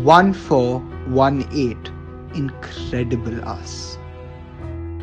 1418. Incredible us.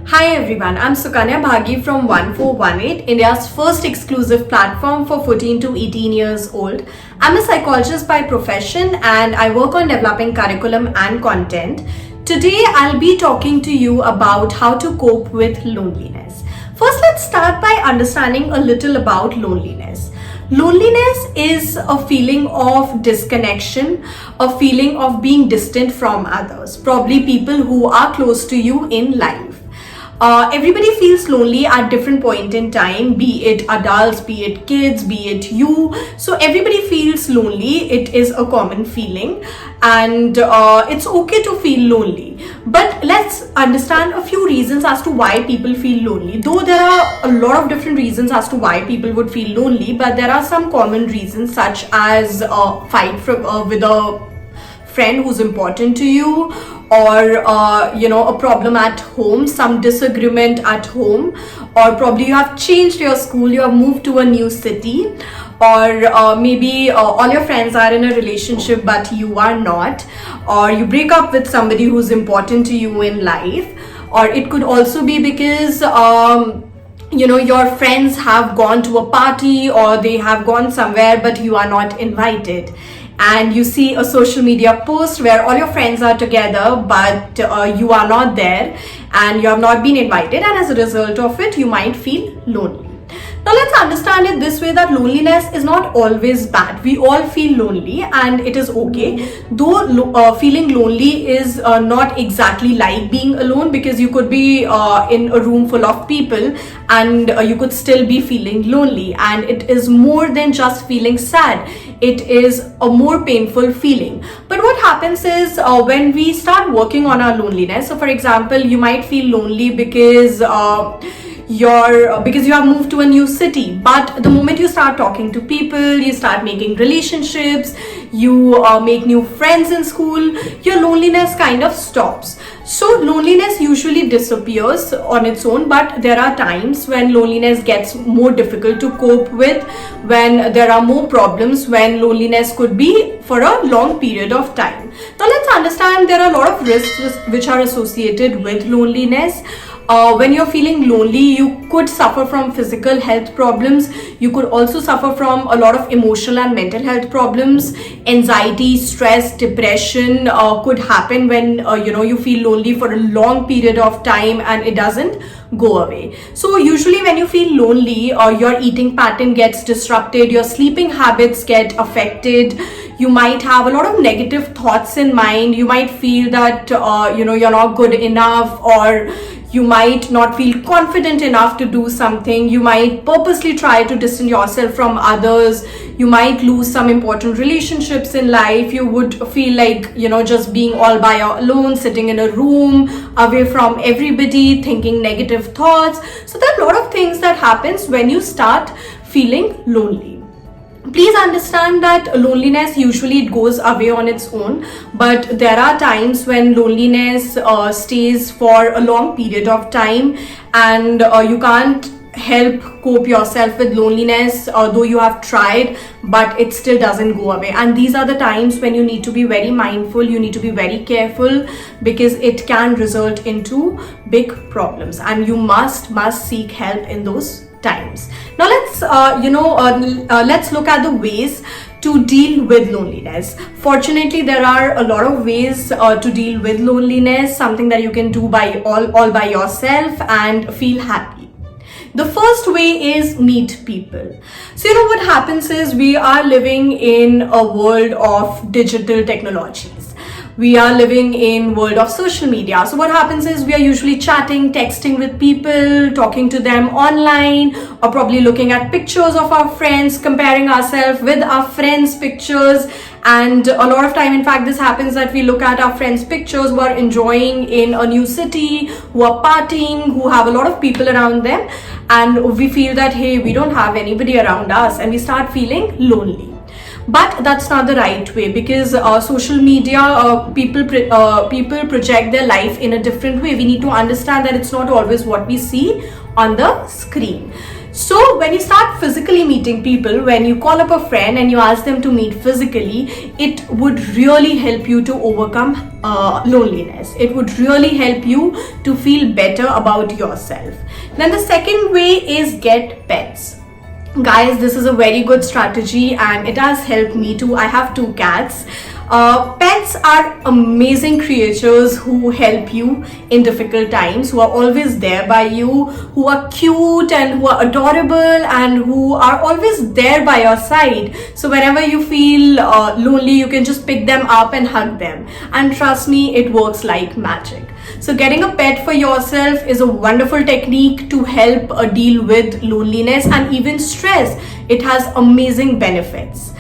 Hi everyone, I'm Sukanya Bhagi from 1418, India's first exclusive platform for 14 to 18 years old. I'm a psychologist by profession and I work on developing curriculum and content. Today I'll be talking to you about how to cope with loneliness. First, let's start by understanding a little about loneliness. Loneliness is a feeling of disconnection, a feeling of being distant from others, probably people who are close to you in life. Everybody feels lonely at different point in time, be it adults, be it kids, be it you. So everybody feels lonely. It is a common feeling and it's okay to feel lonely. But let's understand a few reasons as to why people feel lonely. Though there are a lot of different reasons as to why people would feel lonely, but there are some common reasons such as fight with a friend who's important to you, or a problem at home, some disagreement at home, or probably you have changed your school, you have moved to a new city, or maybe all your friends are in a relationship but you are not, or you break up with somebody who's important to you in life, or it could also be because your friends have gone to a party or they have gone somewhere but you are not invited, and you see a social media post where all your friends are together but you are not there and you have not been invited, and as a result of it you might feel lonely. Now let's understand it this way, that loneliness is not always bad. We all feel lonely and it is okay. Though feeling lonely is not exactly like being alone, because you could be in a room full of people and you could still be feeling lonely, and it is more than just feeling sad. It is a more painful feeling. But what happens is when we start working on our loneliness, so for example you might feel lonely because you have moved to a new city, but the moment you start talking to people, you start making relationships, you make new friends in school, your loneliness kind of stops. So loneliness usually disappears on its own, but there are times when loneliness gets more difficult to cope with, when there are more problems, when loneliness could be for a long period of time. Now let's understand there are a lot of risks which are associated with loneliness. When you're feeling lonely, you could suffer from physical health problems. You could also suffer from a lot of emotional and mental health problems. Anxiety, stress, depression could happen when you feel lonely for a long period of time and it doesn't go away. So usually when you feel lonely, your eating pattern gets disrupted, your sleeping habits get affected. You might have a lot of negative thoughts in mind. You might feel that you're not good enough, or you might not feel confident enough to do something. You might purposely try to distance yourself from others. You might lose some important relationships in life. You would feel like, just being all by your alone, sitting in a room, away from everybody, thinking negative thoughts. So there are a lot of things that happens when you start feeling lonely. Please understand that loneliness usually it goes away on its own, but there are times when loneliness stays for a long period of time, and you can't help cope yourself with loneliness, though you have tried, but it still doesn't go away. And these are the times when you need to be very mindful, you need to be very careful, because it can result into big problems and you must seek help in those times. Now let's look at the ways to deal with loneliness. Fortunately, there are a lot of ways to deal with loneliness, something that you can do by all by yourself and feel happy. The first way is meet people. So what happens is we are living in a world of digital technologies. We are living in world of social media. So what happens is we are usually chatting, texting with people, talking to them online, or probably looking at pictures of our friends, comparing ourselves with our friends' pictures. And a lot of time, in fact, this happens that we look at our friends' pictures who are enjoying in a new city, who are partying, who have a lot of people around them, and we feel that, hey, we don't have anybody around us, and we start feeling lonely. But that's not the right way, because social media, people project their life in a different way. We need to understand that it's not always what we see on the screen. So when you start physically meeting people, when you call up a friend and you ask them to meet physically, it would really help you to overcome loneliness. It would really help you to feel better about yourself. Then the second way is get pets. Guys, this is a very good strategy and it has helped me too. I have 2 cats. Pets are amazing creatures who help you in difficult times, who are always there by you, who are cute and who are adorable and who are always there by your side. So whenever you feel lonely, you can just pick them up and hug them. And trust me, it works like magic. So getting a pet for yourself is a wonderful technique to help deal with loneliness and even stress. It has amazing benefits.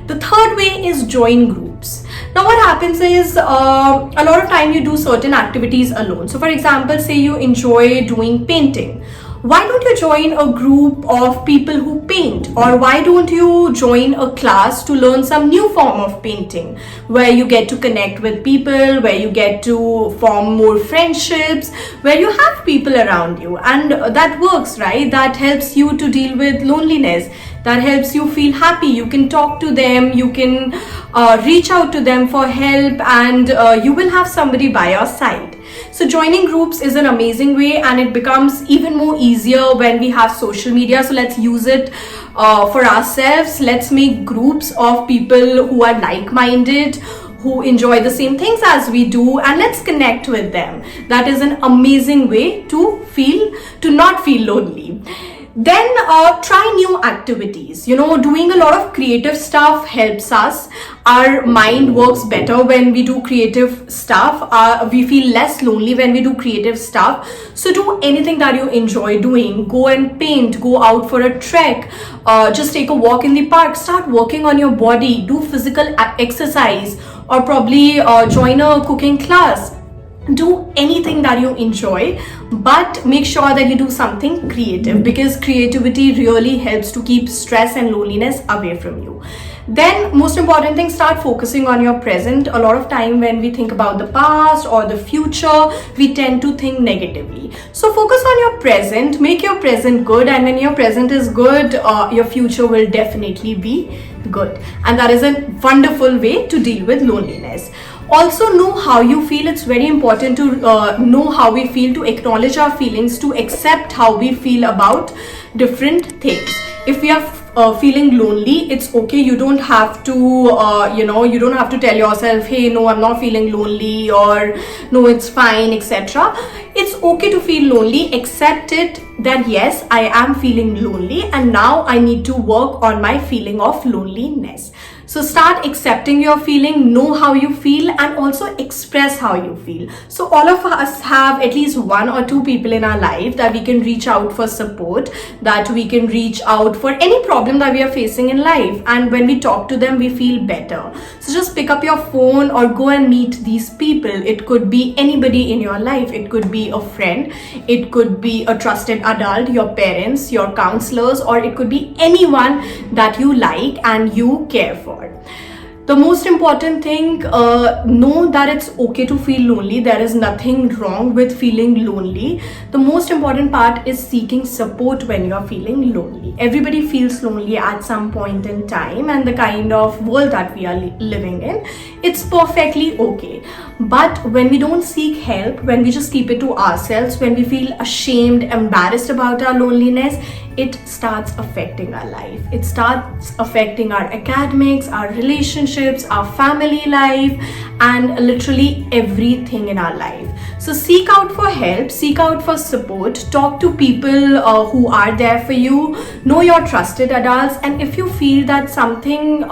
The third way is join groups. Now what happens is a lot of time you do certain activities alone. So for example, say you enjoy doing painting. Why don't you join a group of people who paint? Or why don't you join a class to learn some new form of painting, where you get to connect with people, where you get to form more friendships, where you have people around you, and that works, right? That helps you to deal with loneliness. That helps you feel happy. You can talk to them, you can reach out to them for help, and you will have somebody by your side. So joining groups is an amazing way, and it becomes even more easier when we have social media. So let's use it for ourselves. Let's make groups of people who are like-minded, who enjoy the same things as we do, and let's connect with them. That is an amazing way to not feel lonely. Then try new activities. Doing a lot of creative stuff helps us. Our mind works better when we do creative stuff. We feel less lonely when we do creative stuff. So do anything that you enjoy doing. Go and paint, go out for a trek, just take a walk in the park, start working on your body, do physical exercise, or probably join a cooking class. Do anything that you enjoy, but make sure that you do something creative, because creativity really helps to keep stress and loneliness away from you. Then most important thing, start focusing on your present. A lot of time when we think about the past or the future, we tend to think negatively. So focus on your present, make your present good, and when your present is good, your future will definitely be good. And that is a wonderful way to deal with loneliness. Also know how you feel. It's very important to know how we feel, to acknowledge our feelings, to accept how we feel about different things. If we are feeling lonely, it's okay. You don't have to you don't have to tell yourself, hey, no, I'm not feeling lonely, or no, it's fine, etc. It's okay to feel lonely. Accept it, that yes, I am feeling lonely, and now I need to work on my feeling of loneliness. So start accepting your feeling, know how you feel, and also express how you feel. So all of us have at least 1 or 2 people in our life that we can reach out for support, that we can reach out for any problem that we are facing in life. And when we talk to them, we feel better. So just pick up your phone or go and meet these people. It could be anybody in your life. It could be a friend. It could be a trusted adult, your parents, your counselors, or it could be anyone that you like and you care for. The most important thing, know that it's okay to feel lonely. There is nothing wrong with feeling lonely. The most important part is seeking support when you're feeling lonely. Everybody feels lonely at some point in time, and the kind of world that we are living in, it's perfectly okay. But when we don't seek help, when we just keep it to ourselves, when we feel ashamed, embarrassed about our loneliness, it starts affecting our life. It starts affecting our academics, our relationships, our family life, and literally everything in our life. So seek out for help, seek out for support, talk to people who are there for you, know your trusted adults, and if you feel that something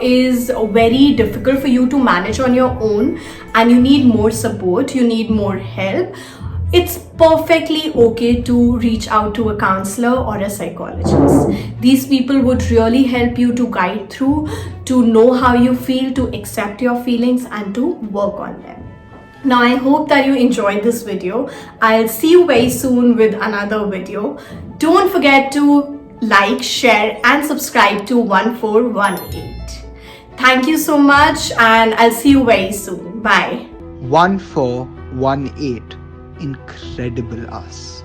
is very difficult for you to manage on your own and you need more support, you need more help, it's perfectly okay to reach out to a counselor or a psychologist. These people would really help you to guide through, to know how you feel, to accept your feelings, and to work on them. Now, I hope that you enjoyed this video. I'll see you very soon with another video. Don't forget to like, share, and subscribe to 1418. Thank you so much, and I'll see you very soon. Bye. 1418. Incredible us.